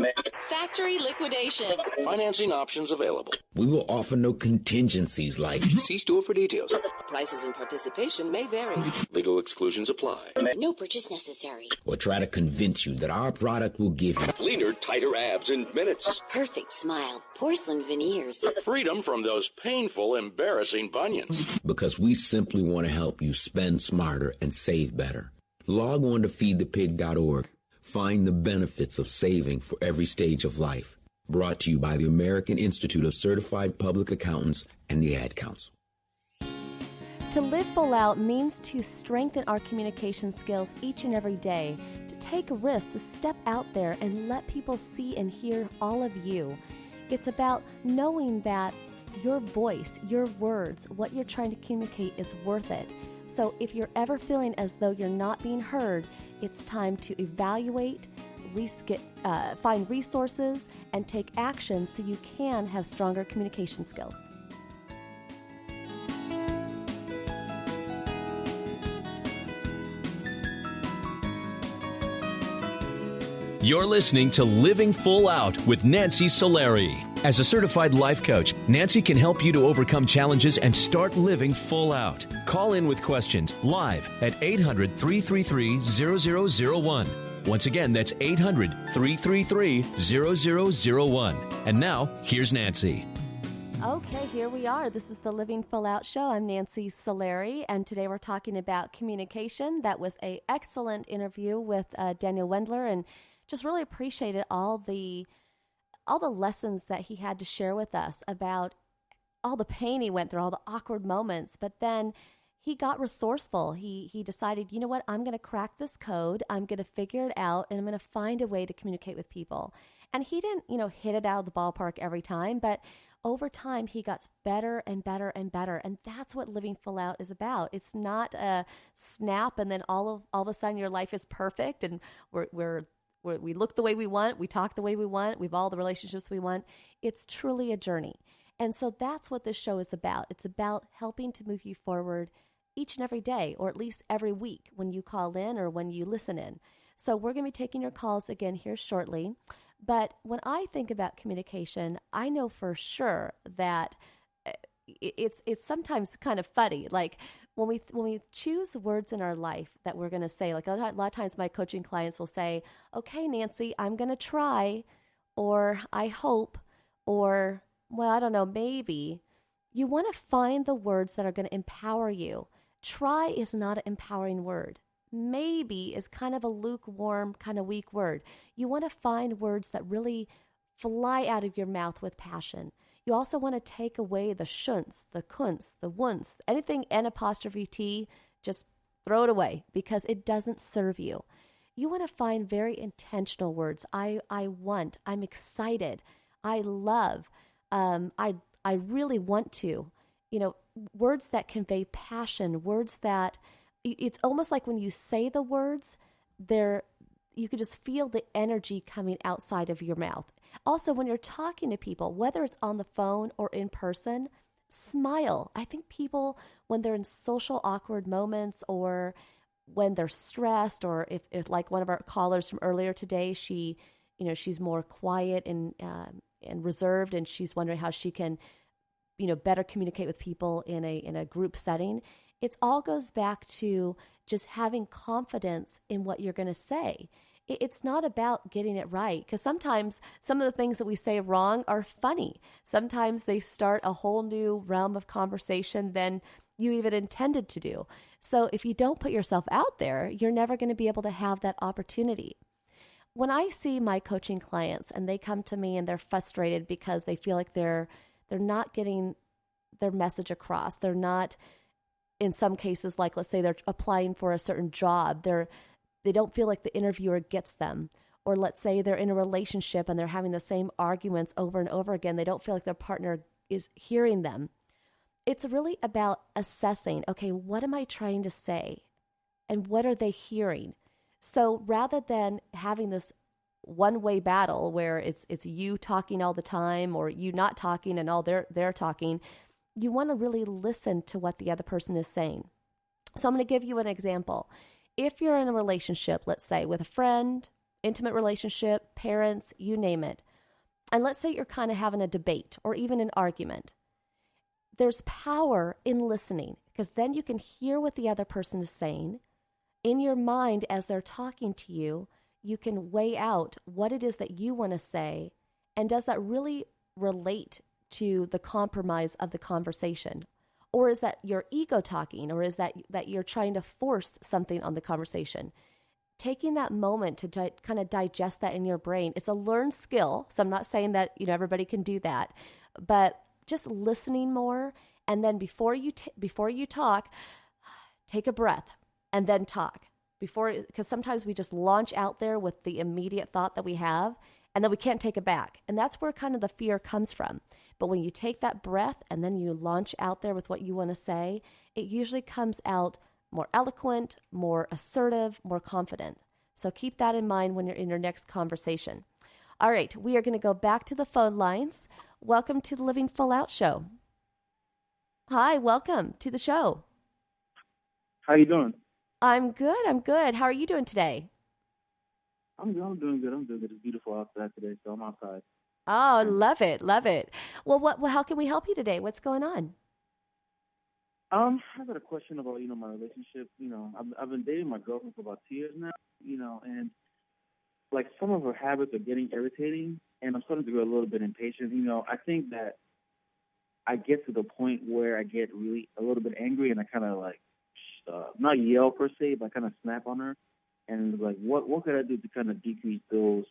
Factory liquidation. Financing options available. We will offer no contingencies like See store for details. Prices and participation may vary. Legal exclusions apply. No purchase necessary. or try to convince you that our product will give you Leaner, tighter abs in minutes. Perfect smile. Porcelain veneers. Freedom from those painful, embarrassing bunions. because we simply want to help you spend smarter and save better. Log on to feedthepig.org. Find the benefits of saving for every stage of life. Brought to you by the American Institute of Certified Public Accountants and the Ad Council. To live full out means to strengthen our communication skills each and every day, to take risks, to step out there and let people see and hear all of you. It's about knowing that your voice, your words, what you're trying to communicate is worth it. So if you're ever feeling as though you're not being heard, it's time to evaluate, find resources, and take action so you can have stronger communication skills. You're listening to Living Full Out with Nancy Solari. As a certified life coach, Nancy can help you to overcome challenges and start living full out. Call in with questions live at 800-333-0001. Once again, that's 800-333-0001. And now, here's Nancy. Okay, here we are. This is the Living Full Out Show. I'm Nancy Solari, and today we're talking about communication. That was an excellent interview with Daniel Wendler, and just really appreciated all the lessons that he had to share with us about all the pain he went through, all the awkward moments. But then he got resourceful. He decided, you know what, I'm going to crack this code. I'm going to figure it out, and I'm going to find a way to communicate with people. And he didn't, hit it out of the ballpark every time, but over time, he got better and better and better. And that's what living full out is about. It's not a snap and then all of a sudden your life is perfect and we look the way we want, we talk the way we want, we have all the relationships we want. It's truly a journey. And so that's what this show is about. It's about helping to move you forward each and every day, or at least every week when you call in or when you listen in. So we're going to be taking your calls again here shortly. But when I think about communication, I know for sure that it's sometimes kind of funny. Like when we choose words in our life that we're going to say, like a lot of times my coaching clients will say, okay, Nancy, I'm going to try, or I hope, or, well, I don't know, maybe. You want to find the words that are going to empower you. Try is not an empowering word. Maybe is kind of a lukewarm, kind of weak word. You want to find words that really fly out of your mouth with passion. You also want to take away the shunts, the kunts, the wunts, anything N''T, just throw it away because it doesn't serve you. You want to find very intentional words. I want, I'm excited, I love, I really want to. Words that convey passion, words that it's almost like when you say the words, you could just feel the energy coming outside of your mouth. Also, when you're talking to people, whether it's on the phone or in person, smile. I think people, when they're in social awkward moments or when they're stressed, or if like one of our callers from earlier today, she's more quiet and reserved, and she's wondering how she can, better communicate with people in a group setting. It all goes back to just having confidence in what you're going to say. It's not about getting it right, because sometimes some of the things that we say wrong are funny. Sometimes they start a whole new realm of conversation than you even intended to do. So if you don't put yourself out there, you're never going to be able to have that opportunity. When I see my coaching clients and they come to me and they're frustrated because they feel like they're not getting their message across, they're not, in some cases, like let's say they're applying for a certain job, they don't feel like the interviewer gets them. Or let's say they're in a relationship and they're having the same arguments over and over again. They don't feel like their partner is hearing them. It's really about assessing, okay, what am I trying to say? And what are they hearing? So rather than having this one-way battle where it's you talking all the time or you not talking and all they're talking, you want to really listen to what the other person is saying. So I'm going to give you an example. If you're in a relationship, let's say with a friend, intimate relationship, parents, you name it, and let's say you're kind of having a debate or even an argument, there's power in listening, because then you can hear what the other person is saying. In your mind, as they're talking to you, you can weigh out what it is that you want to say, and does that really relate to the compromise of the conversation? Or is that your ego talking? Or is that you're trying to force something on the conversation? Taking that moment to kind of digest that in your brain, it's a learned skill. So I'm not saying that everybody can do that, but just listening more, and then before you talk, take a breath and then talk. Because sometimes we just launch out there with the immediate thought that we have, and then we can't take it back. And that's where kind of the fear comes from. But when you take that breath and then you launch out there with what you want to say, it usually comes out more eloquent, more assertive, more confident. So keep that in mind when you're in your next conversation. All right, we are going to go back to the phone lines. Welcome to the Living Full Out Show. Hi, welcome to the show. How you doing? I'm good. How are you doing today? I'm doing good. It's beautiful outside today, so I'm outside. Oh, love it. Well, how can we help you today? What's going on? I got a question about, my relationship. I've been dating my girlfriend for about 2 years now, and like some of her habits are getting irritating, and I'm starting to get a little bit impatient. I think that I get to the point where I get really a little bit angry, and I kind of like, not yell per se, but I kind of snap on her. And like, what could I do to kind of decrease those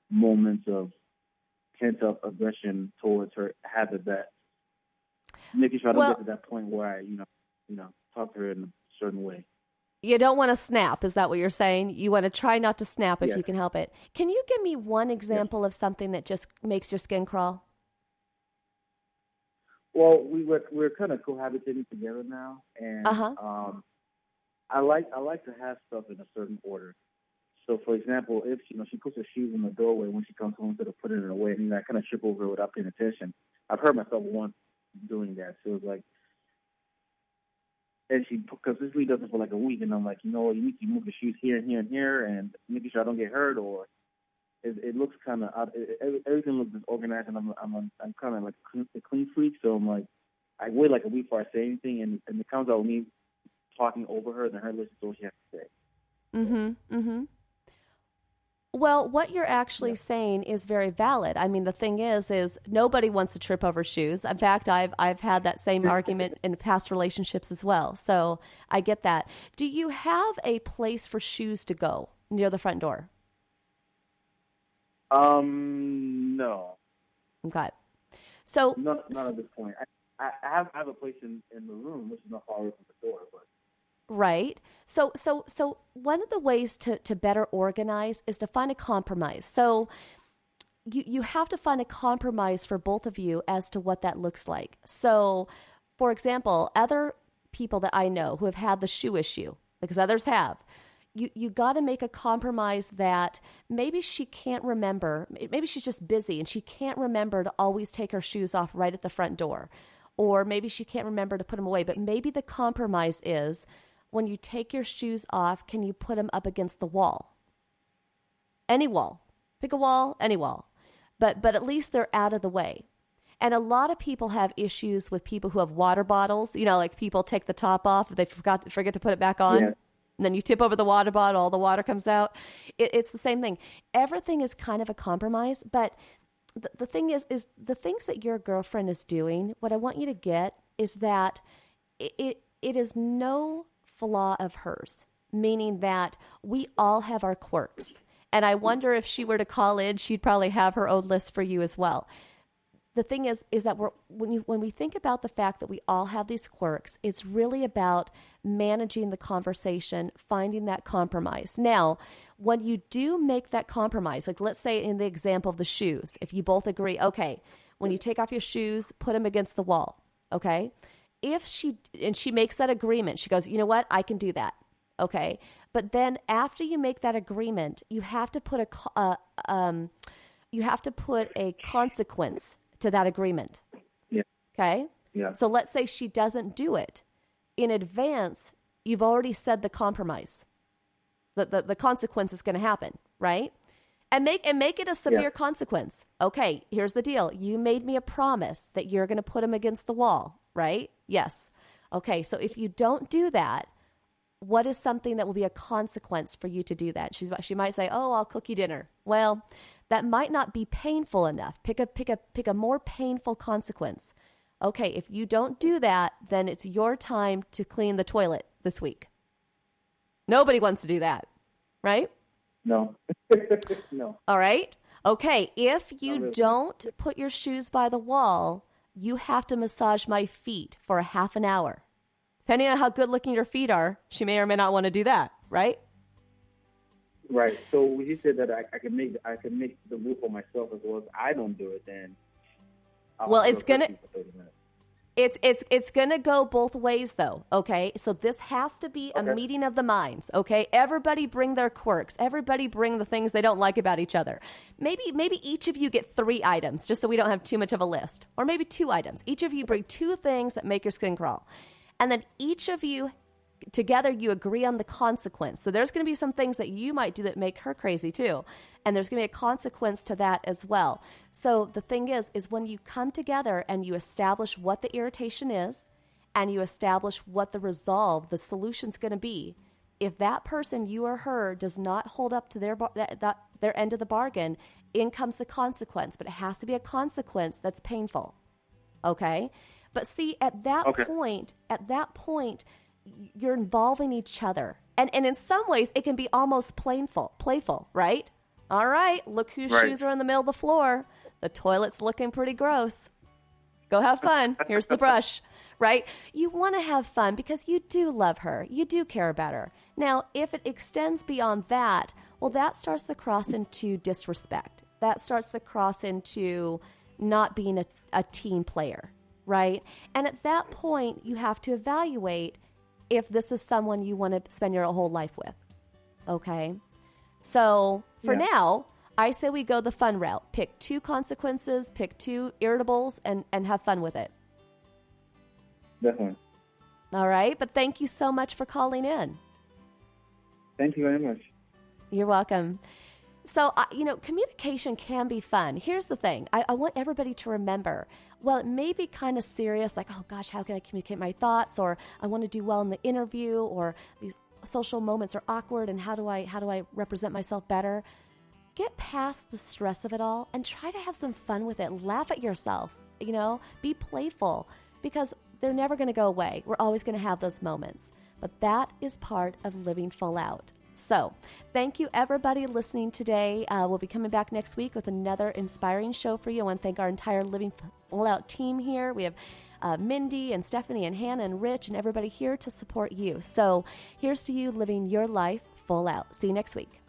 moments of pent-up aggression towards her habit, that making sure I don't get to that point where I, talk to her in a certain way. You don't want to snap, is that what you're saying? You want to try not to snap if you can help it. Can you give me one example of something that just makes your skin crawl? Well, we're kind of cohabitating together now, and I like to have stuff in a certain order. So, for example, if she puts her shoes in the doorway when she comes home, instead of putting it away, and I kind of trip over it without paying attention. I've heard myself once doing that. So it's like, and she consistently does it for like a week, and I'm like, you need to move the shoes here and here and here, and making sure I don't get hurt, or it looks kind of out. Everything looks disorganized, and I'm kind of like a clean freak. So I'm like, I wait like a week before I say anything, and it comes out with me talking over her, then her listening to what she has to say. Well, what you're actually saying is very valid. I mean, the thing is nobody wants to trip over shoes. In fact, I've had that same argument in past relationships as well. So I get that. Do you have a place for shoes to go near the front door? No. Okay. So not at this point. I have a place in the room, which is not far away from the door, but. Right. So one of the ways to better organize is to find a compromise. So you have to find a compromise for both of you as to what that looks like. So, for example, other people that I know who have had the shoe issue, because others have, you got to make a compromise that maybe she can't remember. Maybe she's just busy and she can't remember to always take her shoes off right at the front door. Or maybe she can't remember to put them away. But maybe the compromise is, when you take your shoes off, can you put them up against the wall? Any wall. Pick a wall, any wall. But at least they're out of the way. And a lot of people have issues with people who have water bottles. Like people take the top off, they forget to put it back on. Yeah. And then you tip over the water bottle, all the water comes out. It's the same thing. Everything is kind of a compromise. But the thing is the things that your girlfriend is doing, what I want you to get is that it is no flaw of hers, meaning that we all have our quirks. And I wonder if she were to call in, she'd probably have her own list for you as well. The thing is that when we think about the fact that we all have these quirks, it's really about managing the conversation, finding that compromise. Now, when you do make that compromise, like let's say in the example of the shoes, if you both agree, okay, when you take off your shoes, put them against the wall, okay? If she makes that agreement, she goes, you know what, I can do that, okay? But then after you make that agreement, you have to put a consequence to that agreement. Yeah. Okay? Yeah. So let's say she doesn't do it. In advance, you've already said the compromise. The consequence is going to happen, right? And make it a severe consequence. Okay, here's the deal. You made me a promise that you're going to put him against the wall, right? Yes. Okay, so if you don't do that, what is something that will be a consequence for you to do that? She might say, "Oh, I'll cook you dinner." Well, that might not be painful enough. Pick a more painful consequence. Okay, if you don't do that, then it's your time to clean the toilet this week. Nobody wants to do that, right? No. No. All right. Okay, if you don't put your shoes by the wall, you have to massage my feet for a half an hour. Depending on how good looking your feet are, she may or may not want to do that, right? Right. So when you said that I can make the move for myself as well as I don't do it, then It's gonna go both ways though, okay? So this has to be a meeting of the minds, okay? Everybody bring their quirks. Everybody bring the things they don't like about each other. Maybe each of you get 3 items, just so we don't have too much of a list. Or maybe 2 items. Each of you bring 2 things that make your skin crawl. And then each of you, together, you agree on the consequence. So there's going to be some things that you might do that make her crazy too. And there's going to be a consequence to that as well. So the thing is when you come together and you establish what the irritation is and you establish what the resolve, the solution's going to be, if that person, you or her, does not hold up to their end of the bargain, in comes the consequence. But it has to be a consequence that's painful. Okay? But see, at that point, you're involving each other. And in some ways, it can be almost playful, right? All right, look whose shoes are in the middle of the floor. The toilet's looking pretty gross. Go have fun. Here's the brush, right? You want to have fun because you do love her. You do care about her. Now, if it extends beyond that, well, that starts to cross into disrespect. That starts to cross into not being a team player, right? And at that point, you have to evaluate if this is someone you want to spend your whole life with, okay? So for now, I say we go the fun route. Pick 2 consequences, pick 2 irritables, and have fun with it. Definitely. All right, but thank you so much for calling in. Thank you very much. You're welcome. So, communication can be fun. Here's the thing. I want everybody to remember, well, it may be kind of serious, like, oh gosh, how can I communicate my thoughts? Or I want to do well in the interview, or these social moments are awkward, and how do I represent myself better? Get past the stress of it all and try to have some fun with it. Laugh at yourself, be playful, because they're never going to go away. We're always going to have those moments. But that is part of living full out. So, thank you everybody listening today. We'll be coming back next week with another inspiring show for you. I want to thank our entire Living Full Out team here. We have Mindy and Stephanie and Hannah and Rich and everybody here to support you. So, here's to you living your life full out. See you next week.